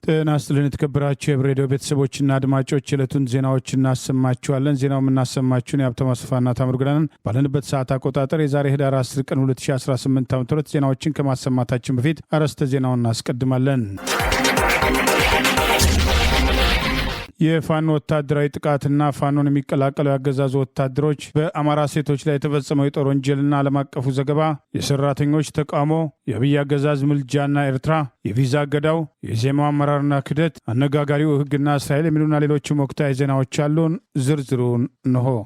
ጤና ይስጥልን የተከበራችሁ የሬዲዮ ቤተሰቦችና አድማጮች የዕለቱን ዜናዎች እናሰማችኋለን። ዜናው የምናሰማችሁን የሀብታሙ አስፋና ታምሩ ገናን ባለንበት ሰዓት አቆጣጠር የዛሬ ህዳር 10 ቀን 2018 ዓ.ም ዜናዎችን ከማሰማታችን በፊት አርዕስተ ዜናውን እናስቀድማለን። የፋኖ ወታደራዊ ጥቃትና ፋኖን የሚቀላቀሉ ያገዛዙ ወታደሮች በአማራ ሴቶች ላይ የተፈጸመው የጦር ወንጀልና ዓለም አቀፉ ዘገባ፣ የሰራተኞች ተቃውሞ፣ የአብይ አገዛዝ ምልጃና ኤርትራ፣ የቪዛ እገዳው፣ የዜማው አመራርና ክደት፣ አነጋጋሪው ህግና እስራኤል የሚሉና ሌሎችም ወቅታዊ ዜናዎች አሉን። ዝርዝሩን እንሆ።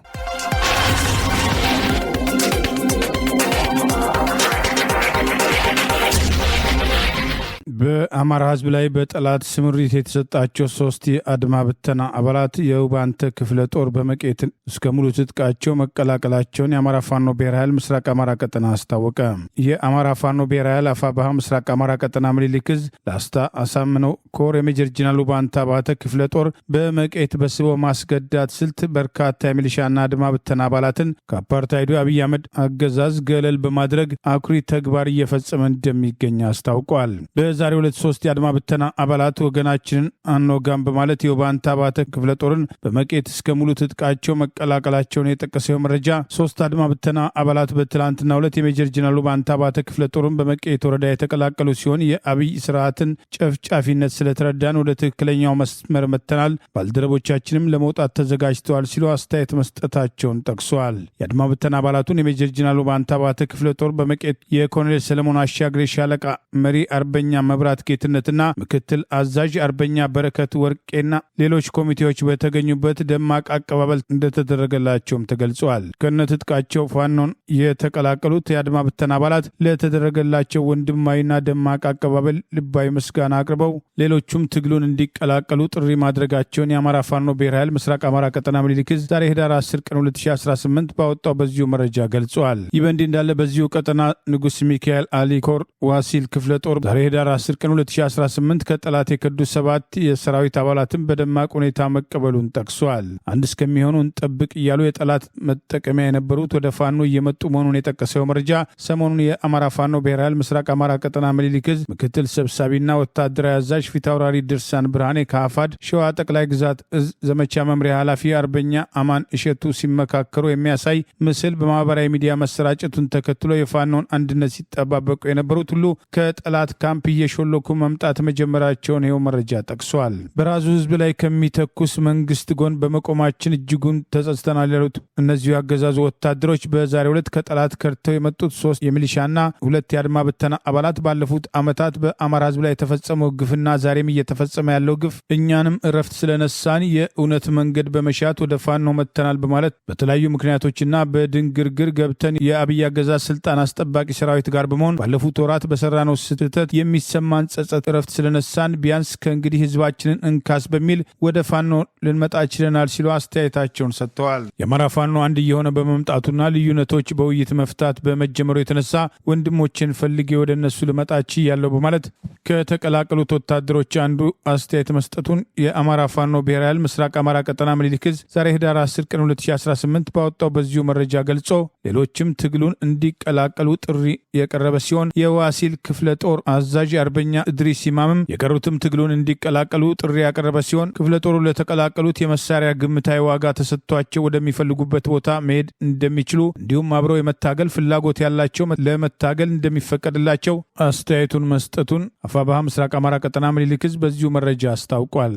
በአማራ ህዝብ ላይ በጠላት ስምሪት የተሰጣቸው 3 የአድማ ብተና አባላት የውባንተ ክፍለ ጦር በመቄት እስከ ሙሉ ትጥቃቸው መቀላቀላቸውን የአማራ ፋኖ ብሔራዊ ኃይል ምስራቅ አማራ ቀጠና አስታወቀ። የአማራ ፋኖ ብሔራዊ ኃይል አፋባሃ ምስራቅ አማራ ቀጠና ምኒልክ ዕዝ ላስታ አሳምነው ኮር የሜጀር ጀነራል ውባንተ አባተ ክፍለ ጦር በመቄት በስቦ ማስገዳት ስልት በርካታ የሚሊሻና አድማ ብተና አባላትን ከአፓርታይዱ አብይ አህመድ አገዛዝ ገለል በማድረግ አኩሪ ተግባር እየፈጸመ እንደሚገኝ አስታውቋል። በዛሬው ዕለት 3 የአድማ ብተና አባላት ወገናችንን አንወጋም በማለት የውባንተ አባተ ክፍለ ጦርን በመቄት እስከ ሙሉ ትጥቃቸው መቀላቀላቸውን የጠቀሰው መረጃ 3 አድማ ብተና አባላት በትላንትና ሁለት የሜጀር ጀነራል ውባንተ አባተ ክፍለ ጦርን በመቄት ወረዳ የተቀላቀሉ ሲሆን የአብይ ስርዓትን ጨፍጫፊነት ስለተረዳን ወደ ትክክለኛው መስመር መተናል፣ ባልደረቦቻችንም ለመውጣት ተዘጋጅተዋል ሲሉ አስተያየት መስጠታቸውን ጠቅሷል። የአድማ ብተና አባላቱን የሜጀር ጀነራል ውባንተ አባተ ክፍለ ጦር በመቄት የኮሎኔል ሰለሞን አሻግሬ ሻለቃ መሪ አርበኛ መብራት ጌትነትና ምክትል አዛዥ አርበኛ በረከት ወርቄና ሌሎች ኮሚቴዎች በተገኙበት ደማቅ አቀባበል እንደተደረገላቸውም ተገልጿል። ከነትጥቃቸው ፋኖን የተቀላቀሉት የአድማ ብተና አባላት ለተደረገላቸው ወንድማዊና ደማቅ አቀባበል ልባዊ ምስጋና አቅርበው ሌሎቹም ትግሉን እንዲቀላቀሉ ጥሪ ማድረጋቸውን የአማራ ፋኖ ብሔራዊ ኃይል ምስራቅ አማራ ቀጠና ምኒልክ ዕዝ ዛሬ ህዳር 10 ቀን 2018 ባወጣው በዚሁ መረጃ ገልጿል። ይህ በእንዲህ እንዳለ በዚሁ ቀጠና ንጉስ ሚካኤል አሊ ኮር ዋሲል ክፍለ ጦር ዛሬ ህዳር 10 ቀን 2018 ከጠላት የከዱ 7 የሰራዊት አባላትን በደማቅ ሁኔታ መቀበሉን ጠቅሷል። አንድ እስከሚሆኑ እንጠብቅ እያሉ የጠላት መጠቀሚያ የነበሩት ወደ ፋኖ እየመጡ መሆኑን የጠቀሰው መረጃ ሰሞኑን የአማራ ፋኖ ብሔራዊ ኃይል ምስራቅ አማራ ቀጠና ምኒልክ ዕዝ ምክትል ሰብሳቢና ወታደራዊ አዛዥ ፊታውራሪ ድርሳን ብርሃኔ ከአፋድ ሸዋ ጠቅላይ ግዛት ዕዝ ዘመቻ መምሪያ ኃላፊ አርበኛ አማን እሸቱ ሲመካከሩ የሚያሳይ ምስል በማህበራዊ ሚዲያ መሰራጨቱን ተከትሎ የፋኖን አንድነት ሲጠባበቁ የነበሩት ሁሉ ከጠላት ካምፕ እየሾለኩ መምጣት መጀመራቸውን ይኸው መረጃ ጠቅሷል። በራሱ ህዝብ ላይ ከሚተኩስ መንግስት ጎን በመቆማችን እጅጉን ተጸጽተናል ያሉት እነዚሁ ያገዛዙ ወታደሮች በዛሬው ዕለት ከጠላት ከርተው የመጡት 3 የሚሊሻና 2 የአድማ ብተና አባላት ባለፉት ዓመታት በአማራ ህዝብ ላይ የተፈጸመው ግፍና ዛሬም እየተፈጸመ ያለው ግፍ እኛንም እረፍት ስለነሳን የእውነት መንገድ በመሻት ወደ ፋኖ መተናል በማለት በተለያዩ ምክንያቶችና በድንግርግር ገብተን የአብይ አገዛዝ ስልጣን አስጠባቂ ሰራዊት ጋር በመሆን ባለፉት ወራት በሰራነው ስህተት የሚሰማን ጸጸት እረፍት ስለነሳን ቢያንስ ከእንግዲህ ህዝባችንን እንካስ በሚል ወደ ፋኖ ልንመጣ ችለናል ሲሉ አስተያየታቸውን ሰጥተዋል። የአማራ ፋኖ አንድ እየሆነ በመምጣቱና ልዩነቶች በውይይት መፍታት በመጀመሩ የተነሳ ወንድሞችን ፈልጌ ወደ እነሱ ልመጣ ችያለሁ በማለት ከተቀላቀሉት ወታደሮች አንዱ አስተያየት መስጠቱን የአማራ ፋኖ ብሔራዊ ኃይል ምስራቅ አማራ ቀጠና ምኒልክ ዕዝ ዛሬ ህዳር 10 ቀን 2018 ባወጣው በዚሁ መረጃ ገልጾ ሌሎችም ትግሉን እንዲቀላቀሉ ጥሪ የቀረበ ሲሆን የዋሲል ክፍለ ጦር አዛዥ አርበኛ እድሪስ ሲማምም የቀሩትም ትግሉን እንዲቀላቀሉ ጥሪ ያቀረበ ሲሆን ክፍለ ጦሩ ለተቀላቀሉት የመሳሪያ ግምታዊ ዋጋ ተሰጥቷቸው ወደሚፈልጉበት ቦታ መሄድ እንደሚችሉ እንዲሁም አብረው የመታገል ፍላጎት ያላቸው ለመታገል እንደሚፈቀድላቸው አስተያየቱን መስጠቱን አፋባሃ ምስራቅ አማራ ቀጠና ምኒልክ ዕዝ በዚሁ መረጃ አስታውቋል።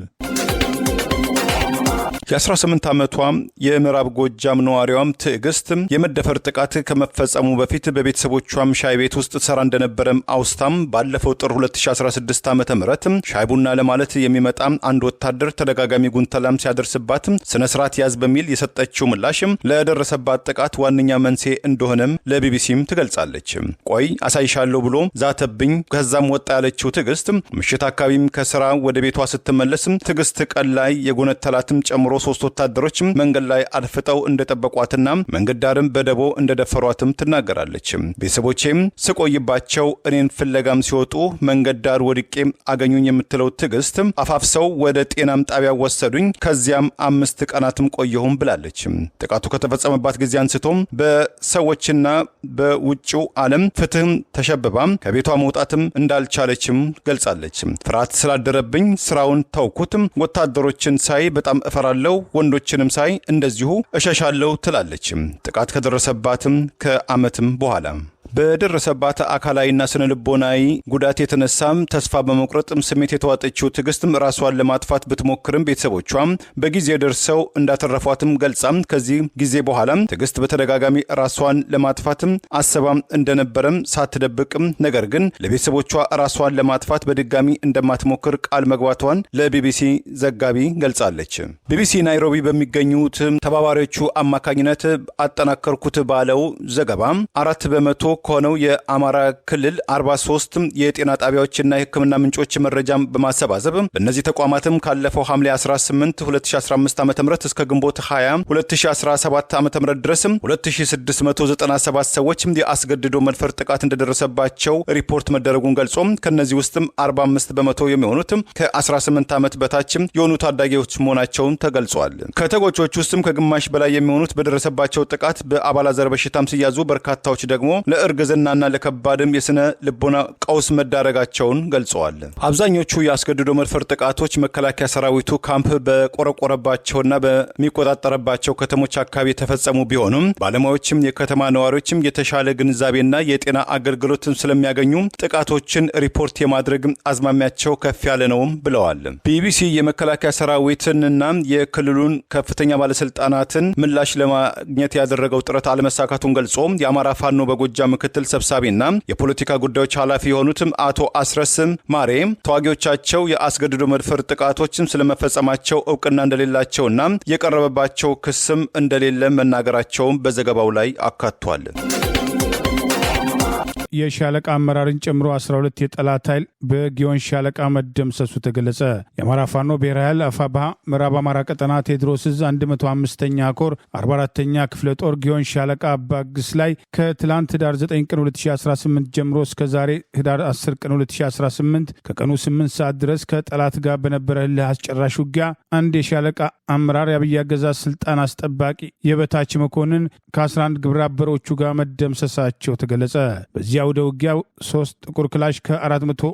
የ18 ዓመቷ የምዕራብ ጎጃም ነዋሪዋም ትዕግስት የመደፈር ጥቃት ከመፈጸሙ በፊት በቤተሰቦቿም ሻይ ቤት ውስጥ ትሰራ እንደነበረም አውስታም ባለፈው ጥር 2016 ዓ.ም ሻይ ቡና ለማለት የሚመጣ አንድ ወታደር ተደጋጋሚ ጉንተላም ሲያደርስባት ስነ ስርዓት ያዝ በሚል የሰጠችው ምላሽ ለደረሰባት ጥቃት ዋነኛ መንስኤ እንደሆነም ለቢቢሲም ትገልጻለች። ቆይ አሳይሻለሁ ብሎ ዛተብኝ ከዛም ወጣ ያለችው ትዕግስት ምሽት አካባቢም ከስራ ወደ ቤቷ ስትመለስ ትዕግስት ቀን ላይ የጎነተላትም ጨምሮ ጨምሮ 3 ወታደሮች መንገድ ላይ አድፍጠው እንደጠበቋትና መንገድ ዳርም በደቦ እንደደፈሯትም ትናገራለች። ቤተሰቦቼም ስቆይባቸው እኔን ፍለጋም ሲወጡ መንገድ ዳር ወድቄ አገኙኝ የምትለው ትዕግስት አፋፍሰው ወደ ጤናም ጣቢያ ወሰዱኝ፣ ከዚያም 5 ቀናትም ቆየሁም ብላለች። ጥቃቱ ከተፈጸመባት ጊዜ አንስቶም በሰዎችና በውጭው ዓለም ፍትህም ተሸብባ ከቤቷ መውጣትም እንዳልቻለችም ገልጻለች። ፍርሃት ስላደረብኝ ስራውን ተውኩት፣ ወታደሮችን ሳይ በጣም እፈራለሁ፣ ወንዶችንም ሳይ እንደዚሁ እሸሻለሁ ትላለች። ጥቃት ከደረሰባትም ከዓመትም በኋላ በደረሰባት አካላዊና ስነ ልቦናዊ ጉዳት የተነሳም ተስፋ በመቁረጥም ስሜት የተዋጠችው ትዕግስትም ራሷን ለማጥፋት ብትሞክርም ቤተሰቦቿም በጊዜ ደርሰው እንዳተረፏትም ገልጻም ከዚህ ጊዜ በኋላም ትዕግስት በተደጋጋሚ ራሷን ለማጥፋትም አሰባም እንደነበረም ሳትደብቅም ነገር ግን ለቤተሰቦቿ ራሷን ለማጥፋት በድጋሚ እንደማትሞክር ቃል መግባቷን ለቢቢሲ ዘጋቢ ገልጻለች። ቢቢሲ ናይሮቢ በሚገኙት ተባባሪዎቹ አማካኝነት አጠናከርኩት ባለው ዘገባም 4 በመቶ ከሆነው የአማራ ክልል 43 የጤና ጣቢያዎችና የሕክምና ምንጮች መረጃም በማሰባሰብ በእነዚህ ተቋማትም ካለፈው ሐምሌ 18 2015 ዓ.ም እስከ ግንቦት 20 2017 ዓ.ም ድረስም 2697 ሰዎች የአስገድዶ መድፈር ጥቃት እንደደረሰባቸው ሪፖርት መደረጉን ገልጾም ከነዚህ ውስጥም 45 በመቶ የሚሆኑት ከ18 ዓመት በታች የሆኑ ታዳጊዎች መሆናቸውን ተገልጿል። ከተጎጆች ውስጥም ከግማሽ በላይ የሚሆኑት በደረሰባቸው ጥቃት በአባላዘር በሽታም ሲያዙ፣ በርካታዎች ደግሞ ለእርግዝናና ለከባድም የስነ ልቦና ቀውስ መዳረጋቸውን ገልጸዋል። አብዛኞቹ የአስገድዶ መድፈር ጥቃቶች መከላከያ ሰራዊቱ ካምፕ በቆረቆረባቸውና በሚቆጣጠረባቸው ከተሞች አካባቢ የተፈጸሙ ቢሆኑም ባለሙያዎችም የከተማ ነዋሪዎችም የተሻለ ግንዛቤና የጤና አገልግሎትን ስለሚያገኙ ጥቃቶችን ሪፖርት የማድረግ አዝማሚያቸው ከፍ ያለ ነውም ብለዋል። ቢቢሲ የመከላከያ ሰራዊትንና የክልሉን ከፍተኛ ባለስልጣናትን ምላሽ ለማግኘት ያደረገው ጥረት አለመሳካቱን ገልጾ የአማራ ፋኖ በጎጃም ምክትል ሰብሳቢና የፖለቲካ ጉዳዮች ኃላፊ የሆኑትም አቶ አስረስም ማሬ ተዋጊዎቻቸው የአስገድዶ መድፈር ጥቃቶችን ስለመፈጸማቸው እውቅና እንደሌላቸውና የቀረበባቸው ክስም እንደሌለ መናገራቸውን በዘገባው ላይ አካቷል። የሻለቃ አመራርን ጨምሮ 12 የጠላት ኃይል በጊዮን ሻለቃ መደምሰሱ ተገለጸ። የአማራ ፋኖ ብሔራዊ ኃይል አፋብኃ ምዕራብ አማራ ቀጠና ቴዎድሮስ ዕዝ 105ኛ ኮር 44ኛ ክፍለ ጦር ጊዮን ሻለቃ አባግስ ላይ ከትላንት ህዳር 9 ቀን 2018 ጀምሮ እስከ ዛሬ ህዳር 10 ቀን 2018 ከቀኑ 8 ሰዓት ድረስ ከጠላት ጋር በነበረ እልህ አስጨራሽ ውጊያ አንድ የሻለቃ አመራር የአብይ አገዛዝ ስልጣን አስጠባቂ የበታች መኮንን ከ11 ግብረ አበሮቹ ጋር መደምሰሳቸው ተገለጸ። በዚያ ወደ ውጊያው 3 ጥቁር ክላሽ ከ440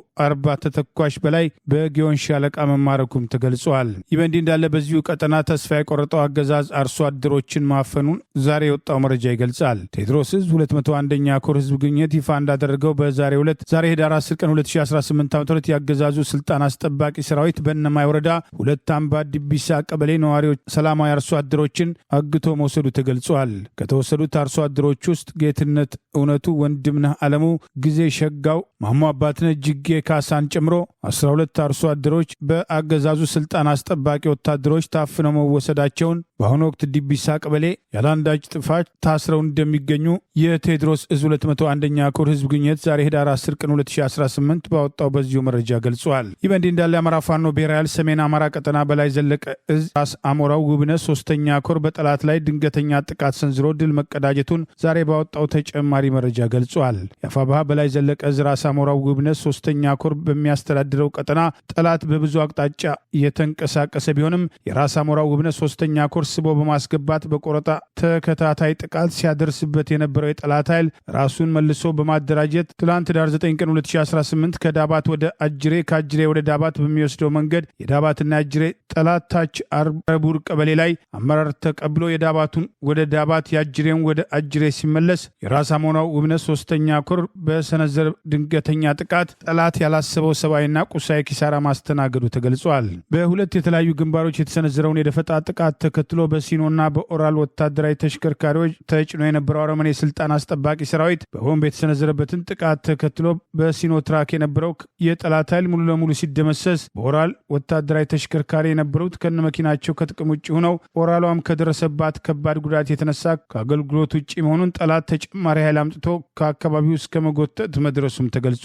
ተተኳሽ በላይ በጊዮን ሻለቃ መማረኩም ተገልጿል። ይህ በእንዲህ እንዳለ በዚሁ ቀጠና ተስፋ የቆረጠው አገዛዝ አርሶ አደሮችን ማፈኑን ዛሬ የወጣው መረጃ ይገልጻል። ቴዎድሮስ ዕዝ 201ኛ ኮር ህዝብ ግንኙነት ይፋ እንዳደረገው በዛሬው ዕለት ዛሬ ህዳር 10 ቀን 2018 ዓ.ም ያገዛዙ ስልጣን አስጠባቂ ሰራዊት በእነማይ ወረዳ 2 አምባ ዲቢሳ ቀበሌ ነዋሪዎች ሰላማዊ አርሶ አደሮችን አግቶ መውሰዱ ተገልጿል። ከተወሰዱት አርሶ አደሮች ውስጥ ጌትነት እውነቱ፣ ወንድምነህ አለሙ፣ ጊዜ ሸጋው፣ ማሞ አባትነህ ጅጌ ካሳን ጨምሮ 12 አርሶ አደሮች በአገዛዙ ስልጣን አስጠባቂ ወታደሮች ታፍነው መወሰዳቸውን በአሁኑ ወቅት ዲቢሳ ቀበሌ ያላንዳች ጥፋት ታስረው እንደሚገኙ የቴዎድሮስ ዕዝ 201ኛ ኮር ህዝብ ግንኙነት ዛሬ ህዳር 10 ቀን 2018 ባወጣው በዚሁ መረጃ ገልጿል። ይህ በእንዲህ እንዳለ የአማራ ፋኖ ብሔራዊ ኃይል ሰሜን አማራ ቀጠና በላይ ዘለቀ ዕዝ ራስ አሞራው ውብነህ 3ኛ ኮር በጠላት ላይ ድንገተኛ ጥቃት ሰንዝሮ ድል መቀዳጀቱን ዛሬ ባወጣው ተጨማሪ መረጃ ገልጿል። የአፋብኃ በላይ ዘለቀ ዕዝ ራስ አሞራው ውብነህ 3ኛ ኮር በሚያስተዳድረው ቀጠና ጠላት በብዙ አቅጣጫ የተንቀሳቀሰ ቢሆንም የራስ አሞራው ውብነህ 3ኛ ኮር ስቦ በማስገባት በቆረጣ ተከታታይ ጥቃት ሲያደርስበት የነበረው የጠላት ኃይል ራሱን መልሶ በማደራጀት ትላንት ዳር 9 ቀን 2018 ከዳባት ወደ አጅሬ ከአጅሬ ወደ ዳባት በሚወስደው መንገድ የዳባትና አጅሬ ጠላት ታች አርቡር ቀበሌ ላይ አመራር ተቀብሎ የዳባቱን ወደ ዳባት የአጅሬን ወደ አጅሬ ሲመለስ የራስ አሞራው ውብነህ 3ኛ ኮር በሰነዘረ ድንገተኛ ጥቃት ጠላት ያላሰበው ሰብአዊና ቁሳዊ ኪሳራ ማስተናገዱ ተገልጿል። በሁለት የተለያዩ ግንባሮች የተሰነዘረውን የደፈጣ ጥቃት ተከትሎ በሲኖና በኦራል ወታደራዊ ተሽከርካሪዎች ተጭኖ የነበረው አረመኔ ስልጣን አስጠባቂ ሰራዊት በቦምብ የተሰነዘረበትን ጥቃት ተከትሎ በሲኖ ትራክ የነበረው የጠላት ኃይል ሙሉ ለሙሉ ሲደመሰስ በኦራል ወታደራዊ ተሽከርካሪ የነበሩት ከነመኪናቸው ከጥቅም ውጭ ሆነው ኦራሏም ከደረሰባት ከባድ ጉዳት የተነሳ ከአገልግሎት ውጭ መሆኑን ጠላት ተጨማሪ ኃይል አምጥቶ ከአካባቢው እስከ መጎተት መድረሱም ተገልጿል።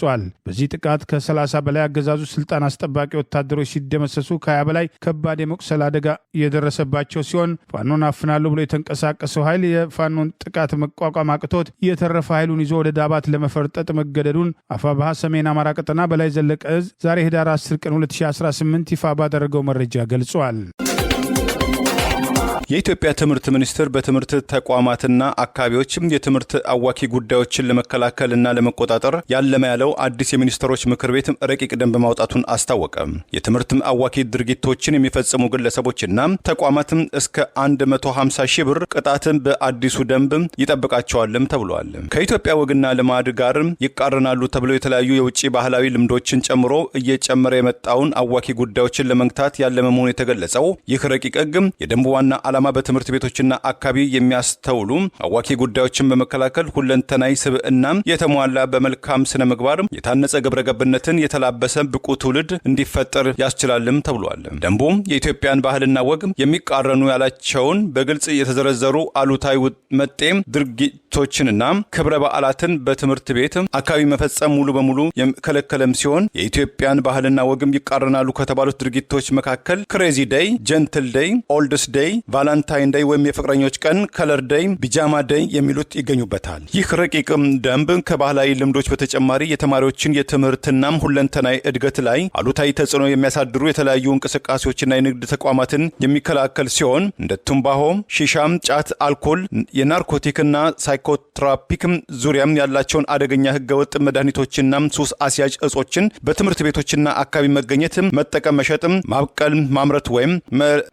በዚህ ጥቃት ከ30 በላይ አገዛዙ ስልጣን አስጠባቂ ወታደሮች ሲደመሰሱ ከ20 በላይ ከባድ የመቁሰል አደጋ የደረሰባቸው ሲሆን ፋኖን አፍናለሁ ብሎ የተንቀሳቀሰው ኃይል የፋኖን ጥቃት መቋቋም አቅቶት የተረፈ ኃይሉን ይዞ ወደ ዳባት ለመፈርጠጥ መገደዱን አፋብኃ ሰሜን አማራ ቀጠና በላይ ዘለቀ እዝ ዛሬ ህዳር 10 ቀን 2018 ይፋ ባደረገው መረጃ ገልጿል። የኢትዮጵያ ትምህርት ሚኒስቴር በትምህርት ተቋማትና አካባቢዎችም የትምህርት አዋኪ ጉዳዮችን ለመከላከልና ለመቆጣጠር ያለመ ያለው አዲስ የሚኒስትሮች ምክር ቤት ረቂቅ ደንብ ማውጣቱን አስታወቀ። የትምህርት አዋኪ ድርጊቶችን የሚፈጽሙ ግለሰቦችና ተቋማትም እስከ 150 ሺህ ብር ቅጣትን በአዲሱ ደንብ ይጠብቃቸዋልም ተብሏል። ከኢትዮጵያ ወግና ልማድ ጋር ይቃረናሉ ተብለው የተለያዩ የውጭ ባህላዊ ልምዶችን ጨምሮ እየጨመረ የመጣውን አዋኪ ጉዳዮችን ለመግታት ያለመ መሆኑ የተገለጸው ይህ ረቂቅ ሕግ የደንቡ ዋና ዓላማ በትምህርት ቤቶችና አካባቢ የሚያስተውሉ አዋኪ ጉዳዮችን በመከላከል ሁለንተናዊ ስብዕና የተሟላ በመልካም ስነ ምግባር የታነጸ ግብረ ገብነትን የተላበሰ ብቁ ትውልድ እንዲፈጠር ያስችላልም ተብሏል። ደንቡ የኢትዮጵያን ባህልና ወግ የሚቃረኑ ያላቸውን በግልጽ የተዘረዘሩ አሉታዊ መጤ ድርጊቶችንና ክብረ በዓላትን በትምህርት ቤት አካባቢ መፈጸም ሙሉ በሙሉ የከለከለም ሲሆን የኢትዮጵያን ባህልና ወግም ይቃረናሉ ከተባሉት ድርጊቶች መካከል ክሬዚ ዴይ፣ ጀንትል ዴይ፣ ኦልድስ ዴይ፣ ቫላንታይን ዴይ ወይም የፍቅረኞች ቀን፣ ከለር ዴይ፣ ቢጃማ ዴይ የሚሉት ይገኙበታል። ይህ ረቂቅ ደንብ ከባህላዊ ልምዶች በተጨማሪ የተማሪዎችን የትምህርትና ሁለንተናዊ እድገት ላይ አሉታዊ ተጽዕኖ የሚያሳድሩ የተለያዩ እንቅስቃሴዎችና የንግድ ተቋማትን የሚከላከል ሲሆን እንደ ቱምባሆ፣ ሺሻም፣ ጫት፣ አልኮል፣ የናርኮቲክና ሳይኮትራፒክ ዙሪያም ያላቸውን አደገኛ ህገወጥ መድኃኒቶችና ሱስ አስያዥ እጾችን በትምህርት ቤቶችና አካባቢ መገኘት፣ መጠቀም፣ መሸጥም፣ ማብቀል፣ ማምረት ወይም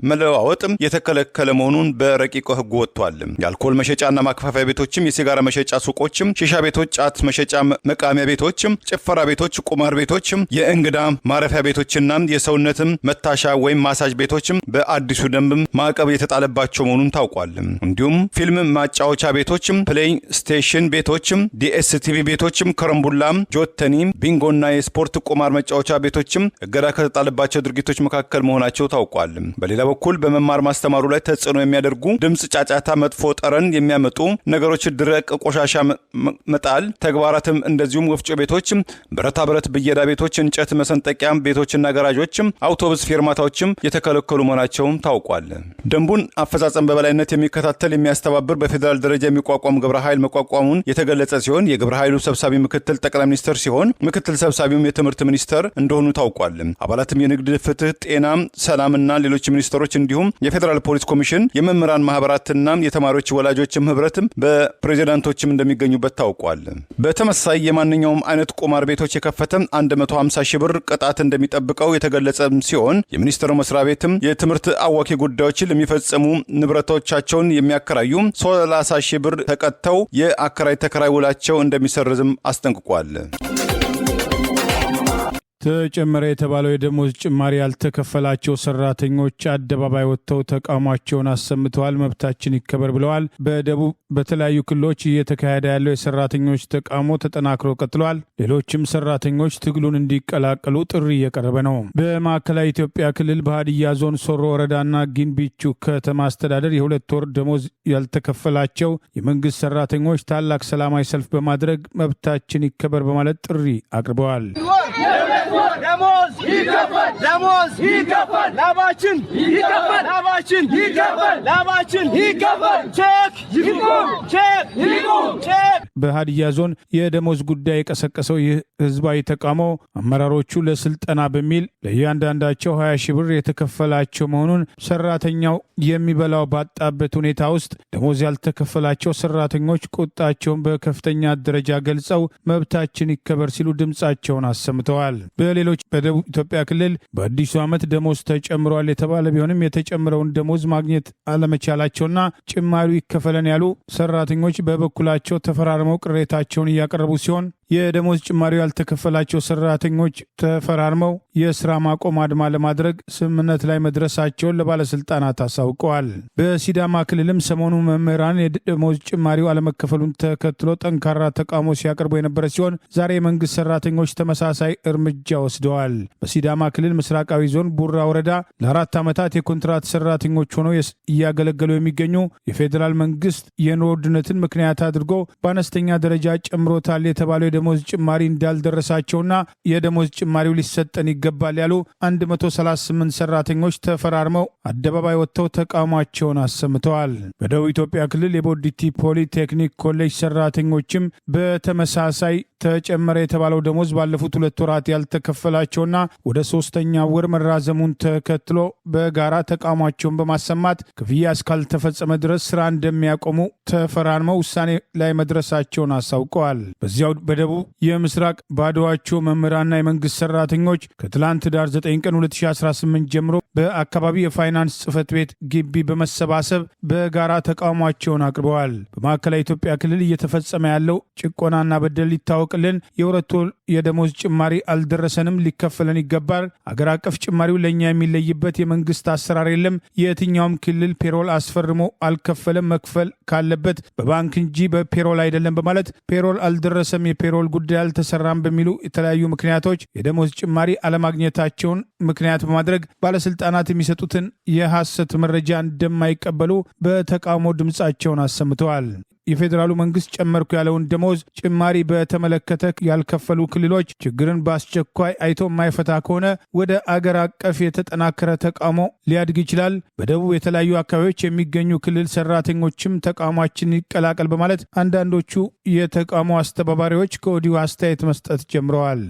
መለዋወጥ የተከለከለ መሆኑን በረቂቁ ህግ ወጥቷል። የአልኮል መሸጫና ማከፋፈያ ቤቶችም፣ የሲጋራ መሸጫ ሱቆችም፣ ሺሻ ቤቶች፣ ጫት መሸጫ መቃሚያ ቤቶችም፣ ጭፈራ ቤቶች፣ ቁማር ቤቶችም፣ የእንግዳ ማረፊያ ቤቶችና የሰውነትም መታሻ ወይም ማሳጅ ቤቶችም በአዲሱ ደንብ ማዕቀብ የተጣለባቸው መሆኑን ታውቋል። እንዲሁም ፊልም ማጫወቻ ቤቶችም፣ ፕሌይ ስቴሽን ቤቶችም፣ ዲኤስቲቪ ቤቶችም፣ ከረምቡላም፣ ጆተኒ፣ ቢንጎና የስፖርት ቁማር መጫወቻ ቤቶችም እገዳ ከተጣለባቸው ድርጊቶች መካከል መሆናቸው ታውቋል። በሌላ በኩል በመማር ማስተማሩ ላይ ተጽዕኖ የሚያደርጉ ድምጽ፣ ጫጫታ፣ መጥፎ ጠረን የሚያመጡ ነገሮች፣ ድረቅ ቆሻሻ መጣል ተግባራትም እንደዚሁም ወፍጮ ቤቶች፣ ብረታ ብረት ብየዳ ቤቶች፣ እንጨት መሰንጠቂያ ቤቶችና ጋራዦችም፣ አውቶቡስ ፌርማታዎችም የተከለከሉ መሆናቸውም ታውቋል። ደንቡን አፈጻጸም በበላይነት የሚከታተል የሚያስተባብር በፌዴራል ደረጃ የሚቋቋም ግብረ ኃይል መቋቋሙን የተገለጸ ሲሆን የግብረ ኃይሉ ሰብሳቢ ምክትል ጠቅላይ ሚኒስትር ሲሆን ምክትል ሰብሳቢውም የትምህርት ሚኒስትር እንደሆኑ ታውቋል። አባላትም የንግድ፣ ፍትህ፣ ጤና፣ ሰላምና ሌሎች ሚኒስትሮች እንዲሁም የፌዴራል ፖሊስ ኮሚሽን፣ የመምህራን ማህበራትና የተማሪዎች ወላጆችም ህብረትም በፕሬዝዳንቶችም እንደሚገኙበት ታውቋል። በተመሳሳይ የማንኛውም አይነት ቁማር ቤቶች የከፈተ 150 ሺህ ብር ቅጣት እንደሚጠብቀው የተገለጸ ሲሆን የሚኒስቴሩ መስሪያ ቤትም የትምህርት አዋኪ ጉዳዮችን ለሚፈጽሙ ንብረቶቻቸውን የሚያከራዩ 30 ሺህ ብር ተቀጥተው የአከራይ ተከራይ ውላቸው እንደሚሰርዝም አስጠንቅቋል። ተጨመረ የተባለው የደሞዝ ጭማሪ ያልተከፈላቸው ሰራተኞች አደባባይ ወጥተው ተቃውሟቸውን አሰምተዋል። መብታችን ይከበር ብለዋል። በደቡብ በተለያዩ ክልሎች እየተካሄደ ያለው የሰራተኞች ተቃውሞ ተጠናክሮ ቀጥሏል። ሌሎችም ሰራተኞች ትግሉን እንዲቀላቀሉ ጥሪ እየቀረበ ነው። በማዕከላዊ ኢትዮጵያ ክልል በሀዲያ ዞን ሶሮ ወረዳና ጊንቢቹ ከተማ አስተዳደር የ2 ወር ደሞዝ ያልተከፈላቸው የመንግስት ሰራተኞች ታላቅ ሰላማዊ ሰልፍ በማድረግ መብታችን ይከበር በማለት ጥሪ አቅርበዋል። ደሞዝ ይከፈል፣ ደሞዝ ይከፈል፣ ላባችን ይከፈል፣ ላባችን ይከፈል፣ ላባችን ይከፈል፣ ቼክ ይቁም፣ ቼክ ይቁም፣ ቼክ። በሀዲያ ዞን የደሞዝ ጉዳይ የቀሰቀሰው ይህ ህዝባዊ ተቃውሞ አመራሮቹ ለስልጠና በሚል ለእያንዳንዳቸው 20 ሺህ ብር የተከፈላቸው መሆኑን ሰራተኛው የሚበላው ባጣበት ሁኔታ ውስጥ ደሞዝ ያልተከፈላቸው ሰራተኞች ቁጣቸውን በከፍተኛ ደረጃ ገልጸው መብታችን ይከበር ሲሉ ድምጻቸውን አሰምተዋል። በሌሎች በደቡብ ኢትዮጵያ ክልል በአዲሱ ዓመት ደሞዝ ተጨምሯል የተባለ ቢሆንም የተጨምረውን ደሞዝ ማግኘት አለመቻላቸውና ጭማሪው ይከፈለን ያሉ ሰራተኞች በበኩላቸው ተፈራርመው ቅሬታቸውን እያቀረቡ ሲሆን የደሞዝ ጭማሪው ያልተከፈላቸው ሰራተኞች ተፈራርመው የስራ ማቆም አድማ ለማድረግ ስምምነት ላይ መድረሳቸውን ለባለስልጣናት አሳውቀዋል። በሲዳማ ክልልም ሰሞኑ መምህራን የደሞዝ ጭማሪው አለመከፈሉን ተከትሎ ጠንካራ ተቃውሞ ሲያቀርቡ የነበረ ሲሆን ዛሬ የመንግስት ሰራተኞች ተመሳሳይ እርምጃ ወስደዋል። በሲዳማ ክልል ምስራቃዊ ዞን ቡራ ወረዳ ለ4 ዓመታት የኮንትራት ሰራተኞች ሆነው እያገለገሉ የሚገኙ የፌዴራል መንግስት የኑሮ ውድነትን ምክንያት አድርጎ በአነስተኛ ደረጃ ጨምሮታል የተባለው የደሞዝ ጭማሪ እንዳልደረሳቸውና የደሞዝ ጭማሪው ሊሰጠን ይገባል ያሉ 138 ሰራተኞች ተፈራርመው አደባባይ ወጥተው ተቃውሟቸውን አሰምተዋል። በደቡብ ኢትዮጵያ ክልል የቦዲቲ ፖሊቴክኒክ ኮሌጅ ሰራተኞችም በተመሳሳይ ተጨመረ የተባለው ደሞዝ ባለፉት 2 ወራት ያልተከፈላቸውና ወደ 3ኛ ወር መራዘሙን ተከትሎ በጋራ ተቃውሟቸውን በማሰማት ክፍያ እስካልተፈጸመ ድረስ ስራ እንደሚያቆሙ ተፈራርመው ውሳኔ ላይ መድረሳቸውን አሳውቀዋል። በዚያው በደቡብ የምስራቅ ባዶዋቸው መምህራንና የመንግስት ሰራተኞች ከትላንት ዳር 9 ቀን 2018 ጀምሮ በአካባቢ የፋይናንስ ጽህፈት ቤት ግቢ በመሰባሰብ በጋራ ተቃውሟቸውን አቅርበዋል። በማዕከላዊ ኢትዮጵያ ክልል እየተፈጸመ ያለው ጭቆናና በደል ሊታወቅልን፣ የሁለት ወር የደሞዝ ጭማሪ አልደረሰንም፣ ሊከፈለን ይገባል። አገር አቀፍ ጭማሪው ለእኛ የሚለይበት የመንግስት አሰራር የለም። የትኛውም ክልል ፔሮል አስፈርሞ አልከፈለም፣ መክፈል ካለበት በባንክ እንጂ በፔሮል አይደለም በማለት ፔሮል አልደረሰም፣ የፔሮል ጉዳይ አልተሰራም በሚሉ የተለያዩ ምክንያቶች የደሞዝ ጭማሪ አለማግኘታቸውን ምክንያት በማድረግ ባለስልጣናት የሚሰጡትን የሐሰት መረጃ እንደማይቀበሉ በተቃውሞ ድምፃቸውን አሰምተዋል። የፌዴራሉ መንግስት ጨመርኩ ያለውን ደሞዝ ጭማሪ በተመለከተ ያልከፈሉ ክልሎች ችግርን በአስቸኳይ አይቶ የማይፈታ ከሆነ ወደ አገር አቀፍ የተጠናከረ ተቃውሞ ሊያድግ ይችላል። በደቡብ የተለያዩ አካባቢዎች የሚገኙ ክልል ሰራተኞችም ተቃውሟችን ይቀላቀል በማለት አንዳንዶቹ የተቃውሞ አስተባባሪዎች ከወዲሁ አስተያየት መስጠት ጀምረዋል።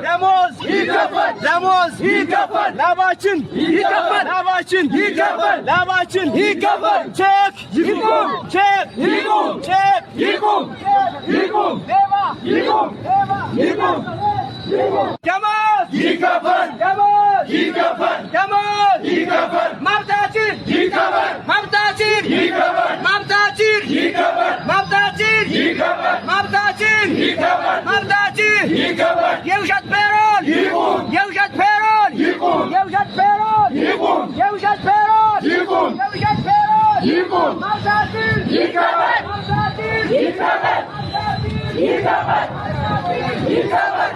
ደሞዝ ይከፈል፣ ደሞዝ ይከፈል፣ ላባችን ይከፈል፣ ላባችን ይከፈል፣ ላባችን ይከፈል። ቼክ ይቁም፣ ቼክ ይቁም፣ ቼክ ይቁም፣ ይቁም፣ ሌባ ይቁም፣ ይቁም፣ ደሞዝ ይከፈል፣ ደሞዝ ይከፈል፣ ደሞዝ ይከፈል፣ መብታችን ይከፈል፣ መብታችን ይከፈል፣ መብታችን ይከፈል፣ መብታችን ይከፈል፣ መብታችን ይከፈል፣ መብታችን ይከፈል። የውሸት ፔሮል ይቁም፣ የውሸት ፔሮል ይቁም፣ የውሸት ፔሮል ይቁም፣ የውሸት ፔሮል ይቁም፣ የውሸት ፔሮል ይቁም፣ መብታችን ይከፈል፣ መብታችን ይከፈል፣ ይከፈል፣ ይከፈል።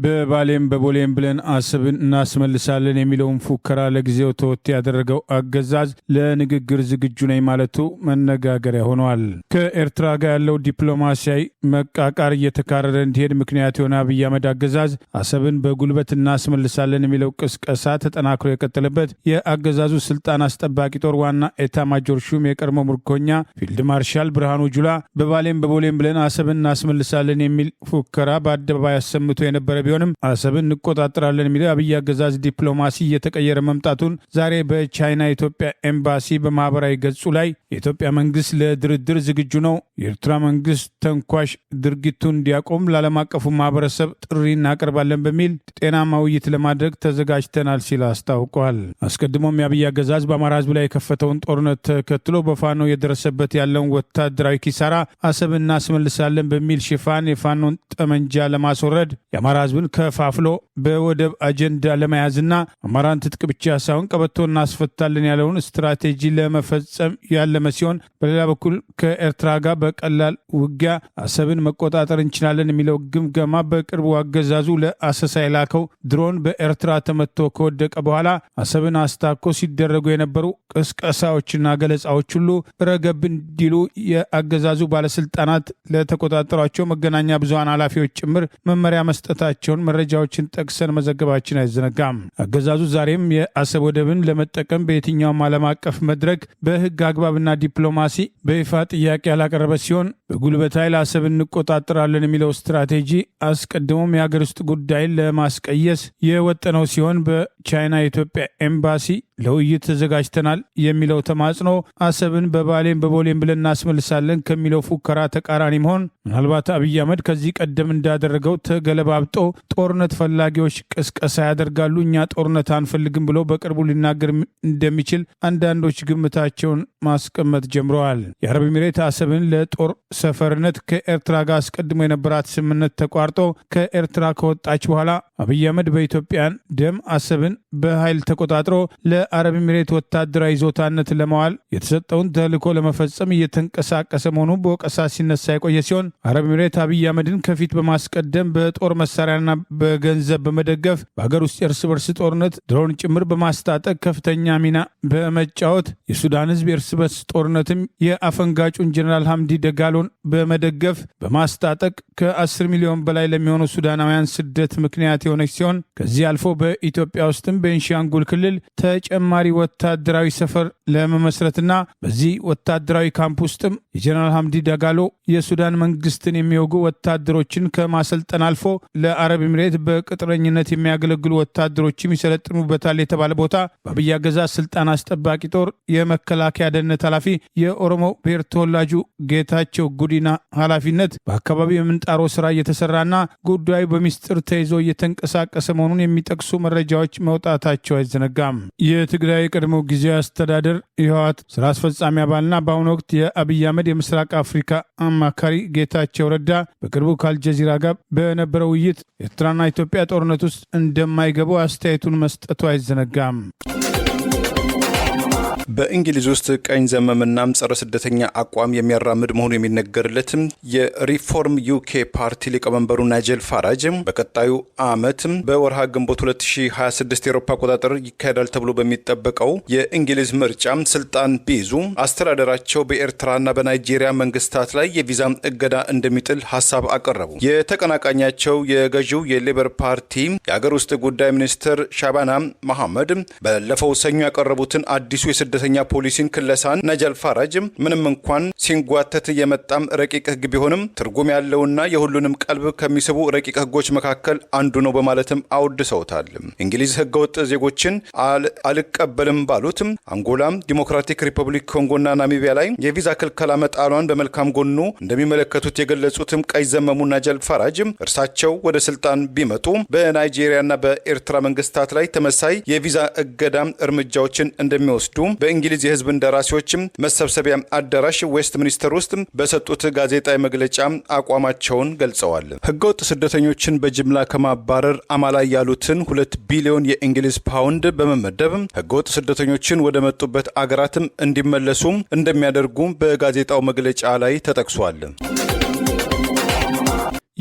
በባሌም በቦሌም ብለን አሰብን እናስመልሳለን የሚለውን ፉከራ ለጊዜው ተወት ያደረገው አገዛዝ ለንግግር ዝግጁ ነኝ ማለቱ መነጋገሪያ ሆኗል። ከኤርትራ ጋር ያለው ዲፕሎማሲያዊ መቃቃር እየተካረረ እንዲሄድ ምክንያት የሆነ አብይ አህመድ አገዛዝ አሰብን በጉልበት እናስመልሳለን የሚለው ቅስቀሳ ተጠናክሮ የቀጠለበት የአገዛዙ ስልጣን አስጠባቂ ጦር ዋና ኤታ ማጆር ሹም የቀድሞ ምርኮኛ ፊልድ ማርሻል ብርሃኑ ጁላ በባሌም በቦሌም ብለን አሰብን እናስመልሳለን የሚል ፉከራ በአደባባይ አሰምቶ የነበረ ቢሆንም አሰብን እንቆጣጠራለን የሚለው አብይ አገዛዝ ዲፕሎማሲ እየተቀየረ መምጣቱን ዛሬ በቻይና የኢትዮጵያ ኤምባሲ በማህበራዊ ገጹ ላይ የኢትዮጵያ መንግስት ለድርድር ዝግጁ ነው፣ የኤርትራ መንግስት ተንኳሽ ድርጊቱን እንዲያቆም ለዓለም አቀፉ ማህበረሰብ ጥሪ እናቀርባለን በሚል ጤናማ ውይይት ለማድረግ ተዘጋጅተናል ሲል አስታውቋል። አስቀድሞም የአብይ አገዛዝ በአማራ ህዝብ ላይ የከፈተውን ጦርነት ተከትሎ በፋኖ የደረሰበት ያለውን ወታደራዊ ኪሳራ አሰብን እናስመልሳለን በሚል ሽፋን የፋኖን ጠመንጃ ለማስወረድ የአማራ ህዝብን ከፋፍሎ በወደብ አጀንዳ ለመያዝና አማራን ትጥቅ ብቻ ሳይሆን ቀበቶ እናስፈታለን ያለውን ስትራቴጂ ለመፈጸም ያለመ ሲሆን፣ በሌላ በኩል ከኤርትራ ጋር በቀላል ውጊያ አሰብን መቆጣጠር እንችላለን የሚለው ግምገማ በቅርቡ አገዛዙ ለአሰሳ የላከው ድሮን በኤርትራ ተመቶ ከወደቀ በኋላ አሰብን አስታኮ ሲደረጉ የነበሩ ቅስቀሳዎችና ገለጻዎች ሁሉ ረገብ እንዲሉ የአገዛዙ ባለስልጣናት ለተቆጣጠሯቸው መገናኛ ብዙሃን ኃላፊዎች ጭምር መመሪያ መስጠታቸውን መረጃዎችን ጠቅሰን መዘገባችን አይዘነጋም። አገዛዙ ዛሬም የአሰብ ወደብን ለመጠቀም በየትኛውም ዓለም አቀፍ መድረክ በህግ አግባብና ዲፕሎማሲ በይፋ ጥያቄ ያላቀረበ ሲሆን በጉልበት ኃይል አሰብን እንቆጣጠራለን የሚለው ስትራቴጂ አስቀድሞም የሀገር ውስጥ ጉዳይን ለማስቀየስ የወጠነው ሲሆን በቻይና የኢትዮጵያ ኤምባሲ ለውይይት ተዘጋጅተናል የሚለው ተማጽኖ አሰብን በባሌም በቦሌም ብለን እናስመልሳለን ከሚለው ፉከራ ተቃራኒ መሆን ምናልባት አብይ አህመድ ከዚህ ቀደም እንዳደረገው ተገለባብጦ ጦርነት ፈላጊዎች ቅስቀሳ ያደርጋሉ። እኛ ጦርነት አንፈልግም ብሎ በቅርቡ ሊናገር እንደሚችል አንዳንዶች ግምታቸውን ማስቀመጥ ጀምረዋል። የአረብ ኤሚሬት አሰብን ለጦር ሰፈርነት ከኤርትራ ጋር አስቀድሞ የነበራት ስምምነት ተቋርጦ ከኤርትራ ከወጣች በኋላ አብይ አህመድ በኢትዮጵያን ደም አሰብን በኃይል ተቆጣጥሮ ለአረብ ኤሚሬት ወታደራዊ ይዞታነት ለማዋል የተሰጠውን ተልዕኮ ለመፈጸም እየተንቀሳቀሰ መሆኑ በወቀሳ ሲነሳ የቆየ ሲሆን አረብ ኤሚሬት አብይ አህመድን ከፊት በማስቀደም በጦር መሳሪያና በገንዘብ በመደገፍ በሀገር ውስጥ የእርስ በርስ ጦርነት ድሮን ጭምር በማስታጠቅ ከፍተኛ ሚና በመጫወት የሱዳን ህዝብ የእርስ በርስ ጦርነትም የአፈንጋጩን ጀነራል ሐምዲ ደጋሎን በመደገፍ በማስታጠቅ ከ10 ሚሊዮን በላይ ለሚሆኑ ሱዳናውያን ስደት ምክንያት የሆነች ሲሆን ከዚህ አልፎ በኢትዮጵያ ውስጥም ቤንሻንጉል ክልል ተጨማሪ ወታደራዊ ሰፈር ለመመስረትና በዚህ ወታደራዊ ካምፕ ውስጥም የጀነራል ሐምዲ ደጋሎ የሱዳን መንግስትን የሚወጉ ወታደሮችን ከማሰልጠን አልፎ ለአረብ ኤሚሬት በቅጥረኝነት የሚያገለግሉ ወታደሮችም ይሰለጥኑበታል የተባለ ቦታ በአብይ አገዛዝ ስልጣን አስጠባቂ ጦር የመከላከያ ደህንነት ኃላፊ የኦሮሞ ብሔር ተወላጁ ጌታቸው ጉዲና ኃላፊነት በአካባቢው የምንጣሮ ስራ እየተሰራና ጉዳዩ በሚስጥር ተይዞ እየተንቀሳቀሰ መሆኑን የሚጠቅሱ መረጃዎች መውጣታቸው አይዘነጋም። የትግራይ ቀድሞ ጊዜያዊ አስተዳደር የህወሓት ስራ አስፈጻሚ አባልና በአሁኑ ወቅት የአብይ አህመድ የምስራቅ አፍሪካ አማካሪ ጌታቸው ረዳ በቅርቡ ከአልጀዚራ ጋር በነበረው ውይይት ኤርትራና ኢትዮጵያ ጦርነት ውስጥ እንደማይገቡ አስተያየቱን መስጠቱ አይዘነጋም። በእንግሊዝ ውስጥ ቀኝ ዘመምናም ጸረ ስደተኛ አቋም የሚያራምድ መሆኑ የሚነገርለትም የሪፎርም ዩኬ ፓርቲ ሊቀመንበሩ ናይጀል ፋራጅ በቀጣዩ ዓመት በወርሃ ግንቦት 2026 የአውሮፓ አቆጣጠር ይካሄዳል ተብሎ በሚጠበቀው የእንግሊዝ ምርጫ ስልጣን ቢይዙ አስተዳደራቸው በኤርትራና በናይጄሪያ መንግስታት ላይ የቪዛ እገዳ እንደሚጥል ሀሳብ አቀረቡ። የተቀናቃኛቸው የገዢው የሌበር ፓርቲ የአገር ውስጥ ጉዳይ ሚኒስትር ሻባና መሐመድ ባለፈው ሰኞ ያቀረቡትን አዲሱ የስደተኛ ፖሊሲን ክለሳን ናይጀል ፋራጅ ምንም እንኳን ሲንጓተት የመጣም ረቂቅ ህግ ቢሆንም ትርጉም ያለውና የሁሉንም ቀልብ ከሚስቡ ረቂቅ ህጎች መካከል አንዱ ነው በማለትም አወድሰውታል። እንግሊዝ ህገወጥ ዜጎችን አልቀበልም ባሉት አንጎላ፣ ዲሞክራቲክ ሪፐብሊክ ኮንጎና ናሚቢያ ላይ የቪዛ ክልከላ መጣሏን በመልካም ጎኑ እንደሚመለከቱት የገለጹትም ቀይ ዘመሙ ናይጀል ፋራጅ እርሳቸው ወደ ስልጣን ቢመጡ በናይጄሪያና በኤርትራ መንግስታት ላይ ተመሳይ የቪዛ እገዳ እርምጃዎችን እንደሚወስዱ በእንግሊዝ የህዝብ እንደራሴዎችም መሰብሰቢያ አዳራሽ ዌስት ሚኒስተር ውስጥ በሰጡት ጋዜጣዊ መግለጫ አቋማቸውን ገልጸዋል። ህገወጥ ስደተኞችን በጅምላ ከማባረር አማላይ ያሉትን 2 ቢሊዮን የእንግሊዝ ፓውንድ በመመደብ ህገወጥ ስደተኞችን ወደ መጡበት አገራትም እንዲመለሱ እንደሚያደርጉ በጋዜጣው መግለጫ ላይ ተጠቅሷል።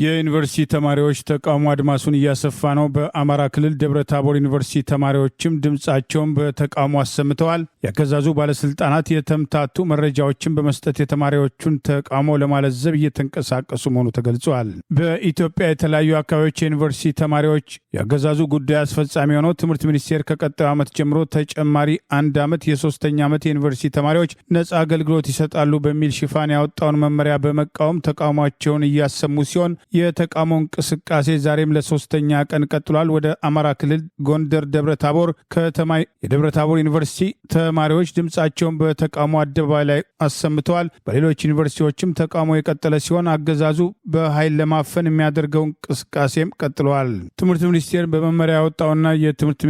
የዩኒቨርሲቲ ተማሪዎች ተቃውሞ አድማሱን እያሰፋ ነው። በአማራ ክልል ደብረ ታቦር ዩኒቨርሲቲ ተማሪዎችም ድምፃቸውን በተቃውሞ አሰምተዋል። ያገዛዙ ባለስልጣናት የተምታቱ መረጃዎችን በመስጠት የተማሪዎቹን ተቃውሞ ለማለዘብ እየተንቀሳቀሱ መሆኑ ተገልጿል። በኢትዮጵያ የተለያዩ አካባቢዎች የዩኒቨርሲቲ ተማሪዎች ያገዛዙ ጉዳይ አስፈጻሚ ሆነው ትምህርት ሚኒስቴር ከቀጣዩ ዓመት ጀምሮ ተጨማሪ 1 ዓመት የ3ኛ ዓመት የዩኒቨርሲቲ ተማሪዎች ነጻ አገልግሎት ይሰጣሉ በሚል ሽፋን ያወጣውን መመሪያ በመቃወም ተቃውሟቸውን እያሰሙ ሲሆን የተቃውሞ እንቅስቃሴ ዛሬም ለ3ኛ ቀን ቀጥሏል። ወደ አማራ ክልል ጎንደር ደብረ ታቦር ከተማ የደብረ ታቦር ዩኒቨርሲቲ ተማሪዎች ድምፃቸውን በተቃውሞ አደባባይ ላይ አሰምተዋል። በሌሎች ዩኒቨርሲቲዎችም ተቃውሞ የቀጠለ ሲሆን አገዛዙ በኃይል ለማፈን የሚያደርገው እንቅስቃሴም ቀጥሏል። ትምህርት ሚኒስቴር በመመሪያ ያወጣውና የትምህርት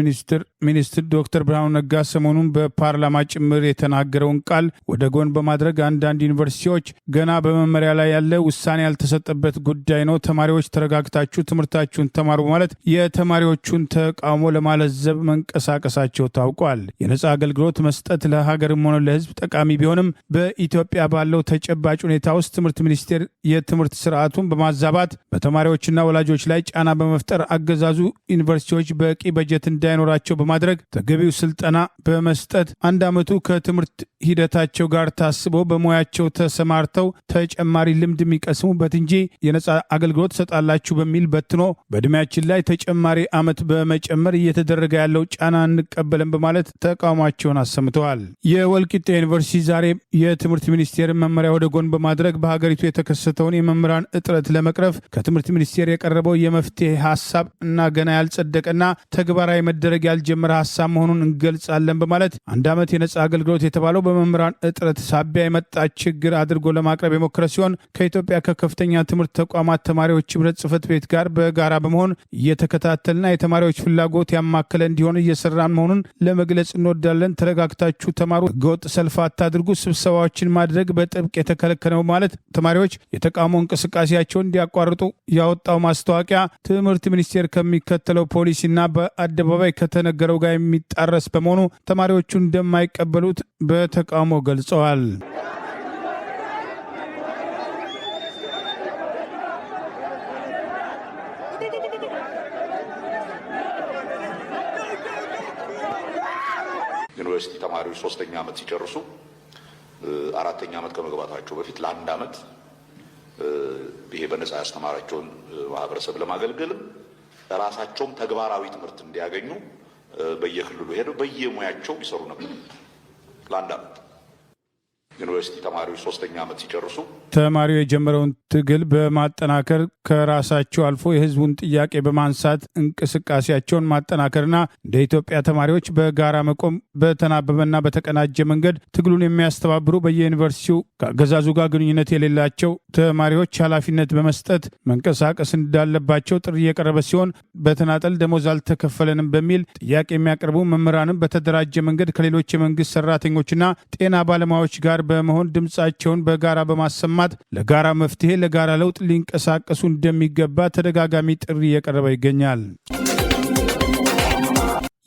ሚኒስትር ዶክተር ብርሃኑ ነጋ ሰሞኑን በፓርላማ ጭምር የተናገረውን ቃል ወደ ጎን በማድረግ አንዳንድ ዩኒቨርሲቲዎች ገና በመመሪያ ላይ ያለ ውሳኔ ያልተሰጠበት ጉዳይ ነው፣ ተማሪዎች ተረጋግታችሁ ትምህርታችሁን ተማሩ ማለት የተማሪዎቹን ተቃውሞ ለማለዘብ መንቀሳቀሳቸው ታውቋል። የነጻ አገልግሎት መስጠት ለሀገርም ሆነ ለሕዝብ ጠቃሚ ቢሆንም በኢትዮጵያ ባለው ተጨባጭ ሁኔታ ውስጥ ትምህርት ሚኒስቴር የትምህርት ስርዓቱን በማዛባት በተማሪዎችና ወላጆች ላይ ጫና በመፍጠር አገዛዙ ዩኒቨርሲቲዎች በቂ በጀት እንዳይኖራቸው በማድረግ ተገቢው ስልጠና በመስጠት 1 ዓመቱ ከትምህርት ሂደታቸው ጋር ታስቦ በሙያቸው ተሰማርተው ተጨማሪ ልምድ የሚቀስሙበት እንጂ የነጻ አገልግሎት ሰጣላችሁ በሚል በትኖ በእድሜያችን ላይ ተጨማሪ ዓመት በመጨመር እየተደረገ ያለው ጫና እንቀበልን በማለት ተቃውሟቸውን አሰምተዋል። የወልቂጤ ዩኒቨርሲቲ ዛሬ የትምህርት ሚኒስቴርን መመሪያ ወደ ጎን በማድረግ በሀገሪቱ የተከሰተውን የመምህራን እጥረት ለመቅረፍ ከትምህርት ሚኒስቴር የቀረበው የመፍትሄ ሀሳብ እና ገና ያልጸደቀና ተግባራዊ መደረግ ያልጀመረ ሀሳብ መሆኑን እንገልጻለን በማለት 1 ዓመት የነጻ አገልግሎት የተባለው በመምህራን እጥረት ሳቢያ የመጣ ችግር አድርጎ ለማቅረብ የሞከረ ሲሆን ከኢትዮጵያ ከከፍተኛ ትምህርት ተቋማት ተማሪዎች ህብረት ጽሕፈት ቤት ጋር በጋራ በመሆን እየተከታተልና የተማሪዎች ፍላጎት ያማከለ እንዲሆን እየሰራን መሆኑን ለመግለጽ እንወዳለን። ተረጋግታችሁ ተማሩ፣ ህገወጥ ሰልፍ አታድርጉ፣ ስብሰባዎችን ማድረግ በጥብቅ የተከለከለ ነው ማለት ተማሪዎች የተቃውሞ እንቅስቃሴያቸውን እንዲያቋርጡ ያወጣው ማስታወቂያ ትምህርት ሚኒስቴር ከሚከተለው ፖሊሲና በአደባባይ ከተነገረው ጋር የሚጣረስ በመሆኑ ተማሪዎቹ እንደማይቀበሉት በተቃውሞ ገልጸዋል። ዩኒቨርሲቲ ተማሪዎች 3ኛ ዓመት ሲጨርሱ 4ኛ ዓመት ከመግባታቸው በፊት ለ1 ዓመት ይሄ በነፃ ያስተማራቸውን ማህበረሰብ ለማገልገልም ራሳቸውም ተግባራዊ ትምህርት እንዲያገኙ በየክልሉ ሄደው በየሙያቸው ይሰሩ ነበር ለ1 ዓመት። ዩኒቨርሲቲ ተማሪዎች 3ኛ ዓመት ሲጨርሱ ተማሪው የጀመረውን ትግል በማጠናከር ከራሳቸው አልፎ የህዝቡን ጥያቄ በማንሳት እንቅስቃሴያቸውን ማጠናከርና እንደ ኢትዮጵያ ተማሪዎች በጋራ መቆም በተናበበና በተቀናጀ መንገድ ትግሉን የሚያስተባብሩ በየዩኒቨርሲቲው ከአገዛዙ ጋር ግንኙነት የሌላቸው ተማሪዎች ኃላፊነት በመስጠት መንቀሳቀስ እንዳለባቸው ጥሪ የቀረበ ሲሆን በተናጠል ደሞዝ አልተከፈለንም በሚል ጥያቄ የሚያቀርቡ መምህራንም በተደራጀ መንገድ ከሌሎች የመንግስት ሰራተኞችና ጤና ባለሙያዎች ጋር በመሆን ድምጻቸውን በጋራ በማሰማት ለጋራ መፍትሄ ለጋራ ለውጥ ሊንቀሳቀሱ እንደሚገባ ተደጋጋሚ ጥሪ እየቀረበ ይገኛል።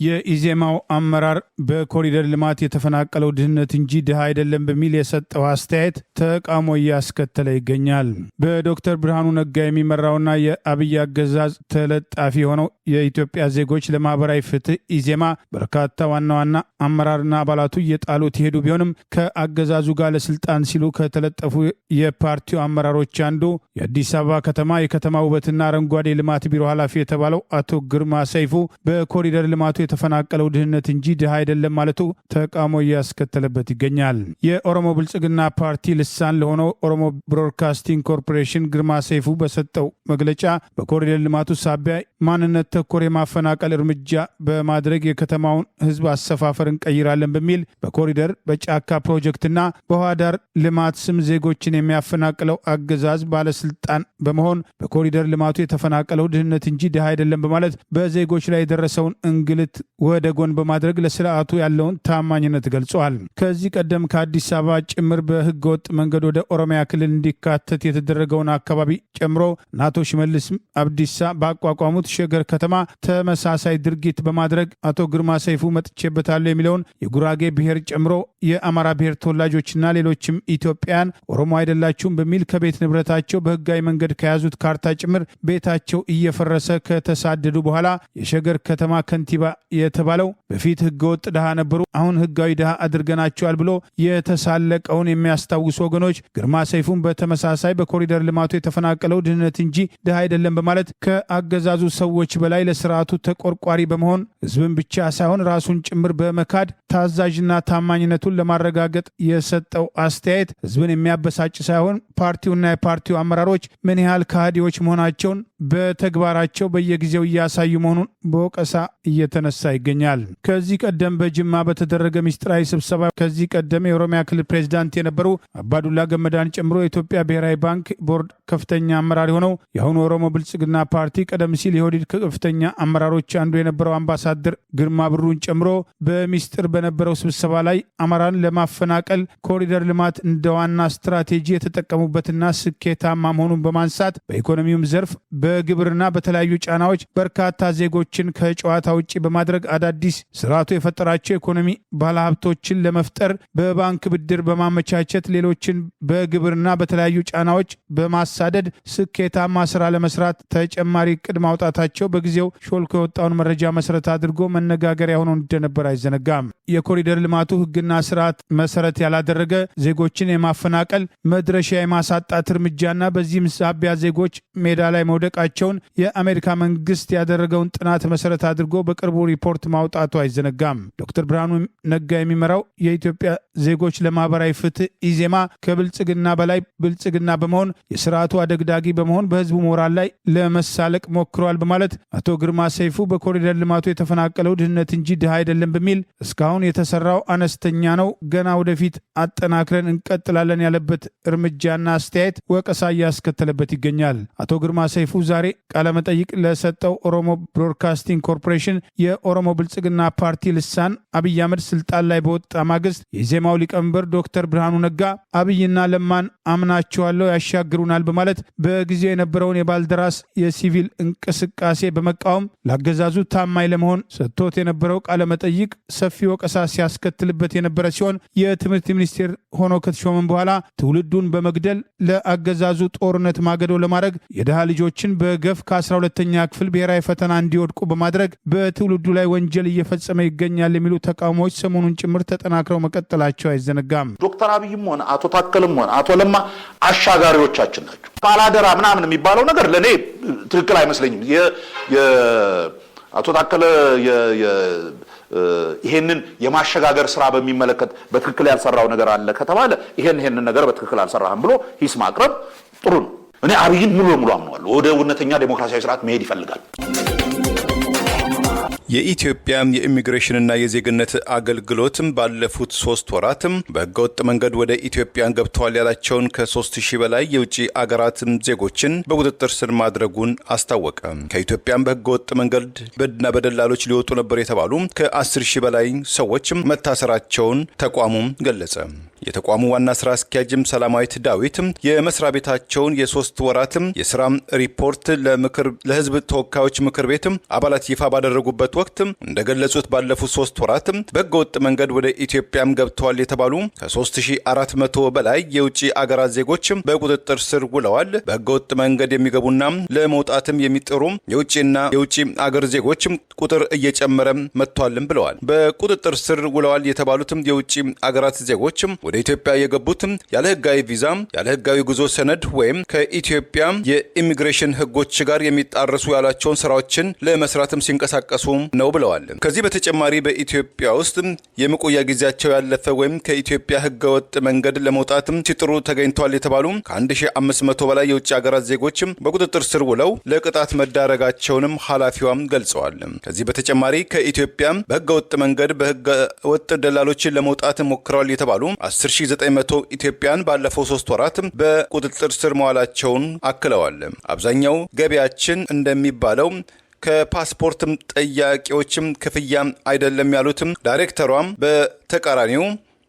የኢዜማው አመራር በኮሪደር ልማት የተፈናቀለው ድህነት እንጂ ድሃ አይደለም በሚል የሰጠው አስተያየት ተቃውሞ እያስከተለ ይገኛል። በዶክተር ብርሃኑ ነጋ የሚመራውና የአብይ አገዛዝ ተለጣፊ የሆነው የኢትዮጵያ ዜጎች ለማህበራዊ ፍትህ ኢዜማ በርካታ ዋና ዋና አመራርና አባላቱ እየጣሉት የሄዱ ቢሆንም ከአገዛዙ ጋር ለስልጣን ሲሉ ከተለጠፉ የፓርቲው አመራሮች አንዱ የአዲስ አበባ ከተማ የከተማ ውበትና አረንጓዴ ልማት ቢሮ ኃላፊ የተባለው አቶ ግርማ ሰይፉ በኮሪደር ልማቱ የተፈናቀለው ድህነት እንጂ ድሃ አይደለም ማለቱ ተቃውሞ እያስከተለበት ይገኛል። የኦሮሞ ብልጽግና ፓርቲ ልሳን ለሆነው ኦሮሞ ብሮድካስቲንግ ኮርፖሬሽን ግርማ ሰይፉ በሰጠው መግለጫ በኮሪደር ልማቱ ሳቢያ ማንነት ተኮር የማፈናቀል እርምጃ በማድረግ የከተማውን ህዝብ አሰፋፈር እንቀይራለን በሚል በኮሪደር በጫካ ፕሮጀክትና በውሃ ዳር ልማት ስም ዜጎችን የሚያፈናቅለው አገዛዝ ባለስልጣን በመሆን በኮሪደር ልማቱ የተፈናቀለው ድህነት እንጂ ድሃ አይደለም በማለት በዜጎች ላይ የደረሰውን እንግልት ወደ ጎን በማድረግ ለስርዓቱ ያለውን ታማኝነት ገልጸዋል። ከዚህ ቀደም ከአዲስ አበባ ጭምር በህገወጥ መንገድ ወደ ኦሮሚያ ክልል እንዲካተት የተደረገውን አካባቢ ጨምሮ አቶ ሽመልስ አብዲሳ ባቋቋሙት ሸገር ከተማ ተመሳሳይ ድርጊት በማድረግ አቶ ግርማ ሰይፉ መጥቼበታለሁ የሚለውን የጉራጌ ብሔር ጨምሮ የአማራ ብሔር ተወላጆችና ሌሎችም ኢትዮጵያን ኦሮሞ አይደላችሁም በሚል ከቤት ንብረታቸው በህጋዊ መንገድ ከያዙት ካርታ ጭምር ቤታቸው እየፈረሰ ከተሳደዱ በኋላ የሸገር ከተማ ከንቲባ የተባለው በፊት ህገወጥ ድሃ ነበሩ፣ አሁን ህጋዊ ድሃ አድርገናቸዋል ብሎ የተሳለቀውን የሚያስታውሱ ወገኖች ግርማ ሰይፉን በተመሳሳይ በኮሪደር ልማቱ የተፈናቀለው ድህነት እንጂ ድሃ አይደለም በማለት ከአገዛዙ ሰዎች በላይ ለስርዓቱ ተቆርቋሪ በመሆን ህዝብን ብቻ ሳይሆን ራሱን ጭምር በመካድ ታዛዥና ታማኝነቱን ለማረጋገጥ የሰጠው አስተያየት ህዝብን የሚያበሳጭ ሳይሆን ፓርቲውና የፓርቲው አመራሮች ምን ያህል ከሃዲዎች መሆናቸውን በተግባራቸው በየጊዜው እያሳዩ መሆኑን በወቀሳ እየተነሳ ይገኛል። ከዚህ ቀደም በጅማ በተደረገ ምስጢራዊ ስብሰባ ከዚህ ቀደም የኦሮሚያ ክልል ፕሬዚዳንት የነበሩ አባዱላ ገመዳን ጨምሮ የኢትዮጵያ ብሔራዊ ባንክ ቦርድ ከፍተኛ አመራር የሆነው የአሁኑ ኦሮሞ ብልጽግና ፓርቲ ቀደም ሲል የኦህዴድ ከፍተኛ አመራሮች አንዱ የነበረው አምባሳደር ግርማ ብሩን ጨምሮ በሚስጥር በነበረው ስብሰባ ላይ አማራን ለማፈናቀል ኮሪደር ልማት እንደ ዋና ስትራቴጂ የተጠቀሙበትና ስኬታማ መሆኑን በማንሳት በኢኮኖሚውም ዘርፍ በግብርና በተለያዩ ጫናዎች በርካታ ዜጎችን ከጨዋታ ውጭ በማድረግ አዳዲስ ስርዓቱ የፈጠራቸው ኢኮኖሚ ባለሀብቶችን ለመፍጠር በባንክ ብድር በማመቻቸት ሌሎችን በግብርና በተለያዩ ጫናዎች በማሳደድ ስኬታማ ስራ ለመስራት ተጨማሪ እቅድ ማውጣታቸው በጊዜው ሾልኮ የወጣውን መረጃ መሰረት አድርጎ መነጋገሪያ ሆኖ እንደነበር አይዘነጋም። የኮሪደር ልማቱ ህግና ስርዓት መሰረት ያላደረገ ዜጎችን የማፈናቀል መድረሻ የማሳጣት እርምጃና በዚህም ሳቢያ ዜጎች ሜዳ ላይ መውደቅ መውደቃቸውን የአሜሪካ መንግስት ያደረገውን ጥናት መሰረት አድርጎ በቅርቡ ሪፖርት ማውጣቱ አይዘነጋም። ዶክተር ብርሃኑ ነጋ የሚመራው የኢትዮጵያ ዜጎች ለማህበራዊ ፍትህ ኢዜማ ከብልጽግና በላይ ብልጽግና በመሆን የስርዓቱ አደግዳጊ በመሆን በህዝቡ ሞራል ላይ ለመሳለቅ ሞክሯል በማለት አቶ ግርማ ሰይፉ በኮሪደር ልማቱ የተፈናቀለው ድህነት እንጂ ድሃ አይደለም በሚል እስካሁን የተሰራው አነስተኛ ነው፣ ገና ወደፊት አጠናክረን እንቀጥላለን ያለበት እርምጃና አስተያየት ወቀሳ እያስከተለበት ይገኛል። አቶ ግርማ ሰይፉ ዛሬ ቃለመጠይቅ ለሰጠው ኦሮሞ ብሮድካስቲንግ ኮርፖሬሽን የኦሮሞ ብልጽግና ፓርቲ ልሳን አብይ አህመድ ስልጣን ላይ በወጣ ማግስት የኢዜማው ሊቀመንበር ዶክተር ብርሃኑ ነጋ አብይና ለማን አምናቸዋለሁ ያሻግሩናል በማለት በጊዜው የነበረውን የባልደራስ የሲቪል እንቅስቃሴ በመቃወም ላገዛዙ ታማኝ ለመሆን ሰጥቶት የነበረው ቃለመጠይቅ ሰፊ ወቀሳ ሲያስከትልበት የነበረ ሲሆን የትምህርት ሚኒስቴር ሆኖ ከተሾመም በኋላ ትውልዱን በመግደል ለአገዛዙ ጦርነት ማገዶ ለማድረግ የድሃ ልጆችን በገፍ ከ12ኛ ክፍል ብሔራዊ ፈተና እንዲወድቁ በማድረግ በትውልዱ ላይ ወንጀል እየፈጸመ ይገኛል የሚሉ ተቃውሞዎች ሰሞኑን ጭምር ተጠናክረው መቀጠላቸው አይዘነጋም። ዶክተር አብይም ሆነ አቶ ታከልም ሆነ አቶ ለማ አሻጋሪዎቻችን ናቸው። ባላደራ ምናምን የሚባለው ነገር ለኔ ትክክል አይመስለኝም። አቶ ታከለ ይሄንን የማሸጋገር ስራ በሚመለከት በትክክል ያልሰራው ነገር አለ ከተባለ ይሄን ነገር በትክክል አልሰራህም ብሎ ሂስ ማቅረብ ጥሩ ነው። እኔ አብይን ሙሉ በሙሉ አምነዋለሁ። ወደ እውነተኛ ዴሞክራሲያዊ ስርዓት መሄድ ይፈልጋል። የኢትዮጵያ የኢሚግሬሽንና የዜግነት አገልግሎትም ባለፉት 3 ወራትም በህገወጥ መንገድ ወደ ኢትዮጵያ ገብተዋል ያላቸውን ከ3000 በላይ የውጭ አገራትም ዜጎችን በቁጥጥር ስር ማድረጉን አስታወቀ። ከኢትዮጵያም በህገወጥ መንገድ በደላሎች ሊወጡ ነበር የተባሉ ከ10000 በላይ ሰዎችም መታሰራቸውን ተቋሙም ገለጸ። የተቋሙ ዋና ስራ አስኪያጅም ሰላማዊት ዳዊት የመስሪያ ቤታቸውን የ3 ወራትም የስራ ሪፖርት ለህዝብ ተወካዮች ምክር ቤት አባላት ይፋ ባደረጉበት ወቅት እንደገለጹት ባለፉት 3 ወራት በህገወጥ መንገድ ወደ ኢትዮጵያም ገብተዋል የተባሉ ከ3400 በላይ የውጭ አገራት ዜጎች በቁጥጥር ስር ውለዋል። በህገወጥ መንገድ የሚገቡና ለመውጣትም የሚጥሩ የውጭ አገር ዜጎች ቁጥር እየጨመረ መጥቷልም ብለዋል። በቁጥጥር ስር ውለዋል የተባሉትም የውጭ አገራት ዜጎች ወደ ኢትዮጵያ የገቡት ያለ ህጋዊ ቪዛ፣ ያለ ህጋዊ ጉዞ ሰነድ ወይም ከኢትዮጵያ የኢሚግሬሽን ህጎች ጋር የሚጣረሱ ያላቸውን ስራዎችን ለመስራትም ሲንቀሳቀሱ ነው ብለዋል። ከዚህ በተጨማሪ በኢትዮጵያ ውስጥ የመቆያ ጊዜያቸው ያለፈ ወይም ከኢትዮጵያ ህገወጥ መንገድ ለመውጣት ሲጥሩ ተገኝተዋል የተባሉ ከ1500 በላይ የውጭ ሀገራት ዜጎች በቁጥጥር ስር ውለው ለቅጣት መዳረጋቸውንም ኃላፊዋም ገልጸዋል። ከዚህ በተጨማሪ ከኢትዮጵያ በህገወጥ መንገድ በህገወጥ ደላሎችን ለመውጣት ሞክረዋል የተባሉ 10900 ኢትዮጵያን ባለፈው 3 ወራት በቁጥጥር ስር መዋላቸውን አክለዋል። አብዛኛው ገቢያችን እንደሚባለው ከፓስፖርትም ጥያቄዎችም ክፍያ አይደለም ያሉትም ዳይሬክተሯም በተቃራኒው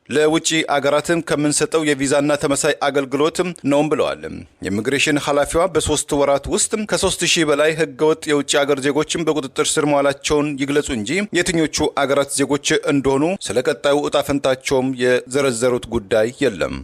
ለውጪ አገራትም ከምንሰጠው የቪዛና ተመሳይ አገልግሎት ነውም ብለዋል። የኢሚግሬሽን ኃላፊዋ በ3 ወራት ውስጥ ከ3000 በላይ ህገወጥ የውጭ አገር ዜጎችን በቁጥጥር ስር መዋላቸውን ይግለጹ እንጂ የትኞቹ አገራት ዜጎች እንደሆኑ ስለ ቀጣዩ ዕጣ ፈንታቸውም የዘረዘሩት ጉዳይ የለም።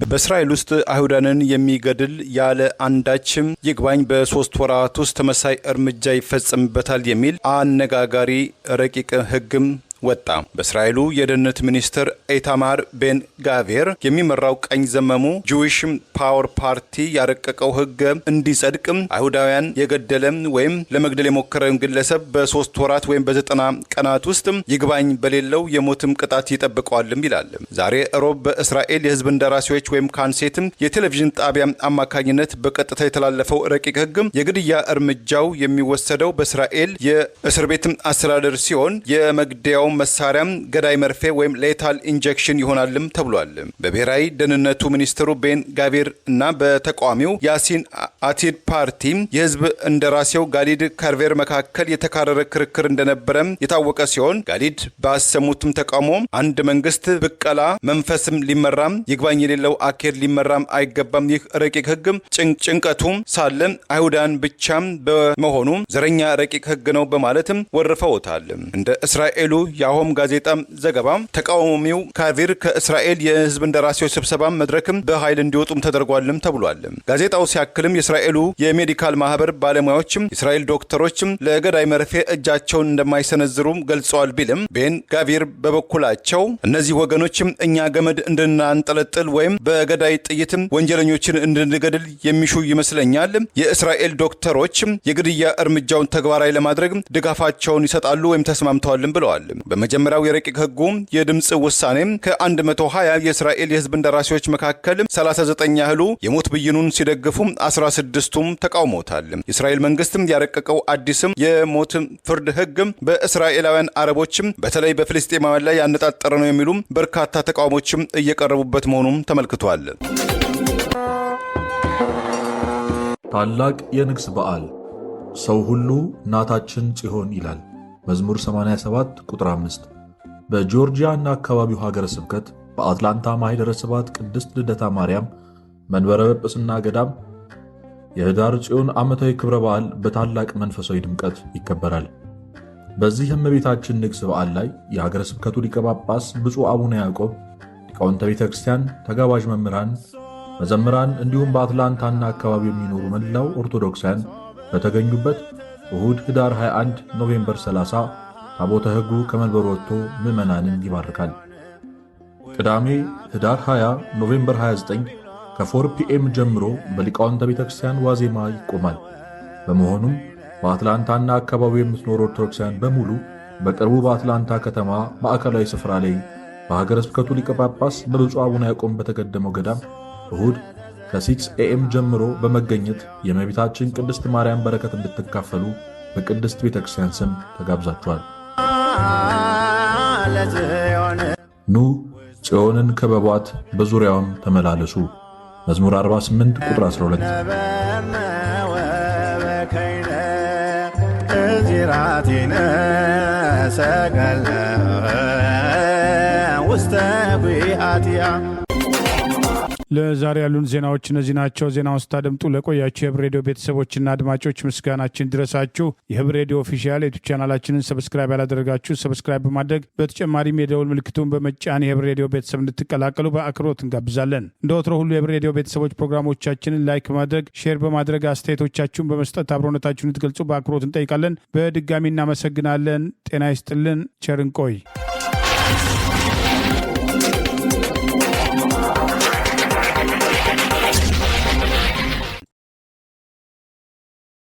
በእስራኤል ውስጥ አይሁዳንን የሚገድል ያለ አንዳችም ይግባኝ በ3 ወራት ውስጥ ተመሳይ እርምጃ ይፈጸምበታል የሚል አነጋጋሪ ረቂቅ ህግም ወጣ። በእስራኤሉ የደህንነት ሚኒስትር ኢታማር ቤን ጋቪር የሚመራው ቀኝ ዘመሙ ጁዊሽ ፓወር ፓርቲ ያረቀቀው ህግ እንዲጸድቅ አይሁዳውያን የገደለ ወይም ለመግደል የሞከረ ግለሰብ በ3 ወራት ወይም በ90 ቀናት ውስጥ ይግባኝ በሌለው የሞትም ቅጣት ይጠብቀዋልም ይላል። ዛሬ ሮብ በእስራኤል የህዝብ እንደራሴዎች ወይም ካንሴት የቴሌቪዥን ጣቢያ አማካኝነት በቀጥታ የተላለፈው ረቂቅ ህግ የግድያ እርምጃው የሚወሰደው በእስራኤል የእስር ቤት አስተዳደር ሲሆን የመግደያው መሳሪያም ገዳይ መርፌ ወይም ሌታል ኢንጀክሽን ይሆናልም ተብሏል። በብሔራዊ ደህንነቱ ሚኒስትሩ ቤን ጋቪር እና በተቃዋሚው ያሲን አቲድ ፓርቲ የህዝብ እንደራሴው ጋሊድ ካርቬር መካከል የተካረረ ክርክር እንደነበረ የታወቀ ሲሆን ጋሊድ ባሰሙትም ተቃውሞ አንድ መንግስት ብቀላ መንፈስም ሊመራም ይግባኝ የሌለው አኬድ ሊመራም አይገባም። ይህ ረቂቅ ህግ ጭንቀቱ ሳለ አይሁዳን ብቻም በመሆኑ ዘረኛ ረቂቅ ህግ ነው በማለትም ወርፈውታል። እንደ እስራኤሉ የአሆም ጋዜጣ ዘገባ ተቃዋሚው ካቪር ከእስራኤል የህዝብ እንደራሴዎች ስብሰባ መድረክም በኃይል እንዲወጡም ተደርጓልም ተብሏል። ጋዜጣው ሲያክልም የእስራኤሉ የሜዲካል ማህበር ባለሙያዎችም የእስራኤል ዶክተሮችም ለገዳይ መርፌ እጃቸውን እንደማይሰነዝሩም ገልጸዋል ቢልም ቤን ጋቪር በበኩላቸው እነዚህ ወገኖችም እኛ ገመድ እንድናንጠለጥል ወይም በገዳይ ጥይትም ወንጀለኞችን እንድንገድል የሚሹ ይመስለኛል። የእስራኤል ዶክተሮች የግድያ እርምጃውን ተግባራዊ ለማድረግ ድጋፋቸውን ይሰጣሉ ወይም ተስማምተዋልም ብለዋል። በመጀመሪያው የረቂቅ ህጉ የድምጽ ውሳኔ ከ120 የእስራኤል የህዝብ እንደራሴዎች መካከል 39 ያህሉ የሞት ብይኑን ሲደግፉ 16ቱም ተቃውሞታል። የእስራኤል መንግስትም ያረቀቀው አዲስም የሞት ፍርድ ህግ በእስራኤላውያን አረቦችም በተለይ በፍልስጤማውያን ላይ ያነጣጠረ ነው የሚሉ በርካታ ተቃውሞችም እየቀረቡበት መሆኑም ተመልክቷል። ታላቅ የንግስ በዓል ሰው ሁሉ እናታችን ጽዮን ይላል መዝሙር 87 ቁጥር 5። በጆርጂያ እና አካባቢው ሀገረ ስብከት በአትላንታ ማኅደረ ስብዓት ቅድስት ልደታ ማርያም መንበረ ጵጵስና ገዳም የህዳር ጽዮን ዓመታዊ ክብረ በዓል በታላቅ መንፈሳዊ ድምቀት ይከበራል። በዚህ የእመቤታችን ንግስ በዓል ላይ የሀገረ ስብከቱ ሊቀ ጳጳስ ብፁዕ አቡነ ያዕቆብ፣ ሊቃውንተ ቤተ ክርስቲያን፣ ተጋባዥ መምህራን፣ መዘምራን እንዲሁም በአትላንታና አካባቢው የሚኖሩ መላው ኦርቶዶክሳውያን በተገኙበት እሁድ ህዳር 21 ኖቬምበር 30 ታቦተ ሕጉ ከመንበሩ ወጥቶ ምዕመናንን ይባርካል። ቅዳሜ ህዳር 20 ኖቬምበር 29 ከ4 ፒኤም ጀምሮ በሊቃውንተ ቤተ ክርስቲያን ዋዜማ ይቆማል። በመሆኑም በአትላንታና አካባቢው የምትኖሩ ኦርቶዶክሳውያን በሙሉ በቅርቡ በአትላንታ ከተማ ማዕከላዊ ስፍራ ላይ በሀገረ ስብከቱ ሊቀ ጳጳስ በብፁዕ አቡነ ያዕቆብ በተገደመው ገዳም እሁድ ከ6 ኤኤም ጀምሮ በመገኘት የእመቤታችን ቅድስት ማርያም በረከት እንድትካፈሉ በቅድስት ቤተ ክርስቲያን ስም ተጋብዛችኋል። ኑ ጽዮንን ከበቧት፣ በዙሪያውም ተመላለሱ። መዝሙር 48 ቁጥር 12። ለዛሬ ያሉን ዜናዎች እነዚህ ናቸው። ዜናውን ስታደምጡ ለቆያችሁ የህብር ሬዲዮ ቤተሰቦችና አድማጮች ምስጋናችን ድረሳችሁ። የህብር ሬዲዮ ኦፊሻል ዩቲዩብ ቻናላችንን ሰብስክራይብ ያላደረጋችሁ ሰብስክራይብ በማድረግ በተጨማሪም የደውል ምልክቱን በመጫን የህብር ሬዲዮ ቤተሰብ እንድትቀላቀሉ በአክብሮት እንጋብዛለን። እንደ ወትሮ ሁሉ የህብር ሬዲዮ ቤተሰቦች ፕሮግራሞቻችንን ላይክ በማድረግ ሼር በማድረግ አስተያየቶቻችሁን በመስጠት አብሮነታችሁን እንድትገልጹ በአክብሮት እንጠይቃለን። በድጋሚ እናመሰግናለን። ጤና ይስጥልን። ቸር እንቆይ።